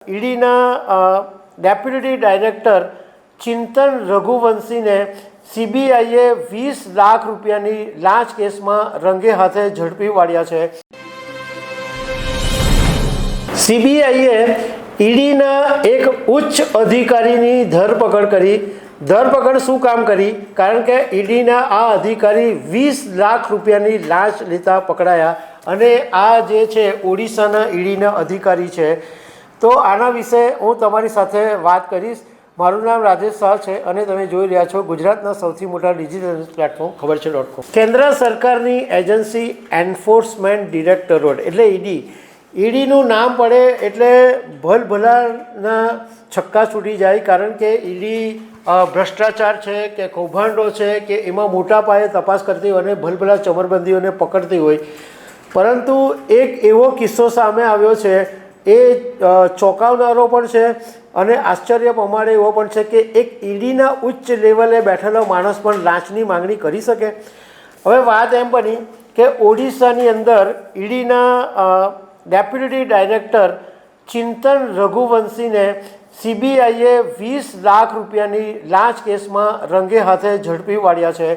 ઈડીના deputy director ચિંતન રઘુવંશીને સીબીઆઈએ 20 લાખ રૂપિયાની લાંચ કેસમાં રંગે હાથે ઝડપી પાડ્યા છે। સીબીઆઈએ ઈડીના એક ઉચ્ચ અધિકારીની ધરપકડ કરી। ધરપકડ શું કામ કરી? કારણ કે ઈડીના આ અધિકારી 20 લાખ રૂપિયાની લાંચ લેતા પકડાયા અને આ જે છે ઓડિશાના ઈડીના અધિકારી છે। તો આના વિશે હું તમારી સાથે વાત કરીશ। મારું નામ રાજેશ શાહ છે અને તમે જોઈ રહ્યા છો ગુજરાતના સૌથી મોટા ડિજિટલ પ્લેટફોર્મ ખબર છે.com। કેન્દ્ર સરકારની એજન્સી એન્ફોર્સમેન્ટ ડિરેક્ટોરેટ એટલે ઈડીનું નામ પડે એટલે ભલભલાના છક્કા છૂટી જાય, કારણ કે ઈડી ભ્રષ્ટાચાર છે કે કૌભાંડો છે કે એમાં મોટા પાયે તપાસ કરતી હોય અને ભલભલા ચમરબંધીઓને પકડતી હોય। પરંતુ એક એવો કિસ્સો સામે આવ્યો છે, એ ચોંકાવનારો પણ છે અને આશ્ચર્ય પમાડે એવો પણ છે કે એક ઈડીના ઉચ્ચ લેવલે બેઠેલો માણસ પણ લાંચની માંગણી કરી શકે। હવે વાત એમ બની કે ઓડિશાની અંદર ઈડીના ડેપ્યુટી ડાયરેક્ટર ચિંતન રઘુવંશીને સીબીઆઈએ 20 લાખ રૂપિયાની લાંચ કેસમાં રંગે હાથે ઝડપી પાડ્યા છે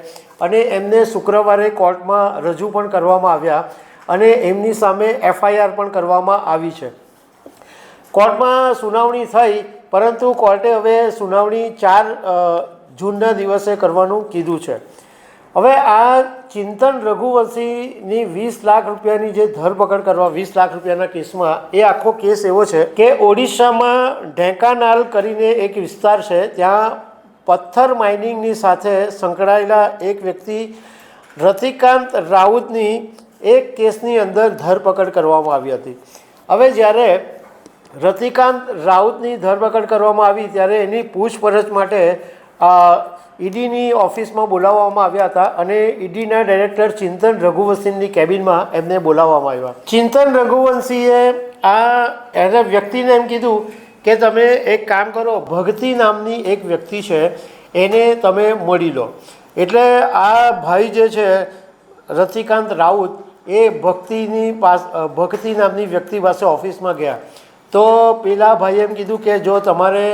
અને એમને શુક્રવારે કોર્ટમાં રજૂ પણ કરવામાં આવ્યા અને એમની સામે એફઆઈઆર પણ કરવામાં આવી છે। કોર્ટમાં સુનાવણી થઈ, પરંતુ કોર્ટે હવે સુનાવણી 4 જૂનના દિવસે કરવાનું કીધું છે। હવે આ ચિંતન રઘુવંશીની 20 લાખ રૂપિયાની જે ધરપકડ કરવા 20 લાખ રૂપિયાના કેસમાં, એ આખો કેસ એવો છે કે ઓડિશામાં ઢેંકાનાલ કરીને એક વિસ્તાર છે, ત્યાં પથ્થર માઇનિંગની સાથે સંકળાયેલા એક વ્યક્તિ રતિકાંત રાઉતની એક કેસની અંદર ધરપકડ કરવામાં આવી હતી। હવે જ્યારે રતિકાંત રાઉતની ધરપકડ કરવામાં આવી ત્યારે એની પૂછપરછ માટે ઈડીની ઓફિસમાં બોલાવવામાં આવ્યા હતા અને ઈડીના ડાયરેક્ટર ચિંતન રઘુવંશીની કેબિનમાં એમને બોલાવવામાં આવ્યા। ચિંતન રઘુવંશીએ એના વ્યક્તિને એમ કીધું કે તમે એક કામ કરો, ભક્તિ નામની એક વ્યક્તિ છે એને તમે મળી લો। એટલે આ ભાઈ જે છે રતિકાંત રાઉત એ ભક્તિ નામની વ્યક્તિ પાસે ઓફિસમાં ગયા તો પેલા ભાઈએ એમ કીધું કે જો તમારે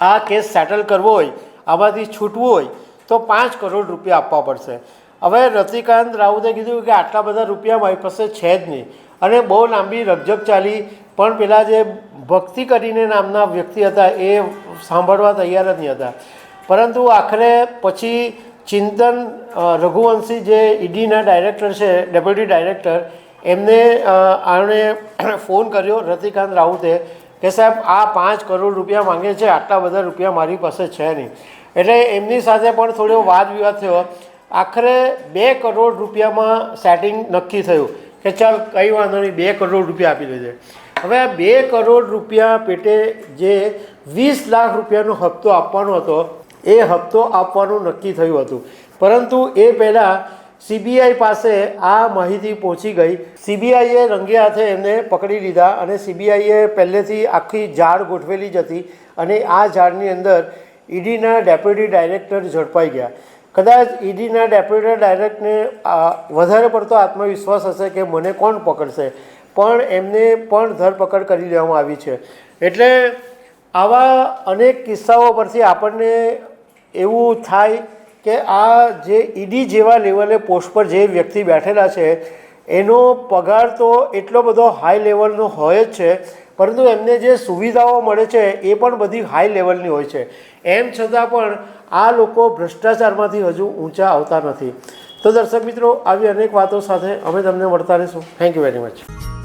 આ કેસ સેટલ કરવો હોય, આમાંથી છૂટવું હોય તો 5 કરોડ રૂપિયા આપવા પડશે। હવે રતિકાંત રાઉતે કીધું કે આટલા બધા રૂપિયા મારી પાસે છે જ નહીં અને બહુ લાંબી રકઝક ચાલી, પણ પેલા જે ભક્તિ કરીને નામના વ્યક્તિ હતા એ સાંભળવા તૈયાર જ નહીં હતા। પરંતુ આખરે પછી ચિંતન રઘુવંશી જે ઈડીના ડાયરેક્ટર છે, ડેપ્યુટી ડાયરેક્ટર, એમને આણે ફોન કર્યો રતિકાંત રાઉતે કે સાહેબ આ 5 કરોડ રૂપિયા માંગે છે, આટલા બધા રૂપિયા મારી પાસે છે નહીં। એટલે એમની સાથે પણ થોડો વાદ વિવાદ થયો। આખરે 2 કરોડ રૂપિયામાં સેટિંગ નક્કી થયું કે ચાલ કંઈ વાંધો નહીં, 2 કરોડ રૂપિયા આપી દેજે। હવે આ 2 કરોડ રૂપિયા પેટે જે 20 લાખ રૂપિયાનો હપ્તો આપવાનો હતો એ હપ્તો આપવાનું નક્કી થયું હતું, પરંતુ એ પહેલાં સીબીઆઈ પાસે આ માહિતી પહોંચી ગઈ। સીબીઆઈએ રંગે હાથે એમને પકડી લીધા અને સીબીઆઈએ પહેલેથી આખી ઝાડ ગોઠવેલી જ હતી અને આ ઝાડની અંદર ઈડીના ડેપ્યુટી ડાયરેક્ટર ઝડપાઈ ગયા। કદાચ ઈડીના ડેપ્યુટી ડાયરેક્ટરને વધારે પડતો આત્મવિશ્વાસ હશે કે મને કોણ પકડશે, પણ એમને પણ ધરપકડ કરી લેવામાં આવી છે। એટલે આવા અનેક કિસ્સાઓ પરથી આપણને એવું થાય કે આ જે ઈડી જેવા લેવલે પોસ્ટ પર જે વ્યક્તિ બેઠેલા છે એનો પગાર તો એટલો બધો હાઈ લેવલનો હોય જ છે, પરંતુ એમને જે સુવિધાઓ મળે છે એ પણ બધી હાઈ લેવલની હોય છે। એમ છતાં પણ આ લોકો ભ્રષ્ટાચારમાંથી હજુ ઊંચા આવતા નથી। તો દર્શક મિત્રો, આવી અનેક વાતો સાથે અમે તમને મળતા રહીશું। Thank you very much.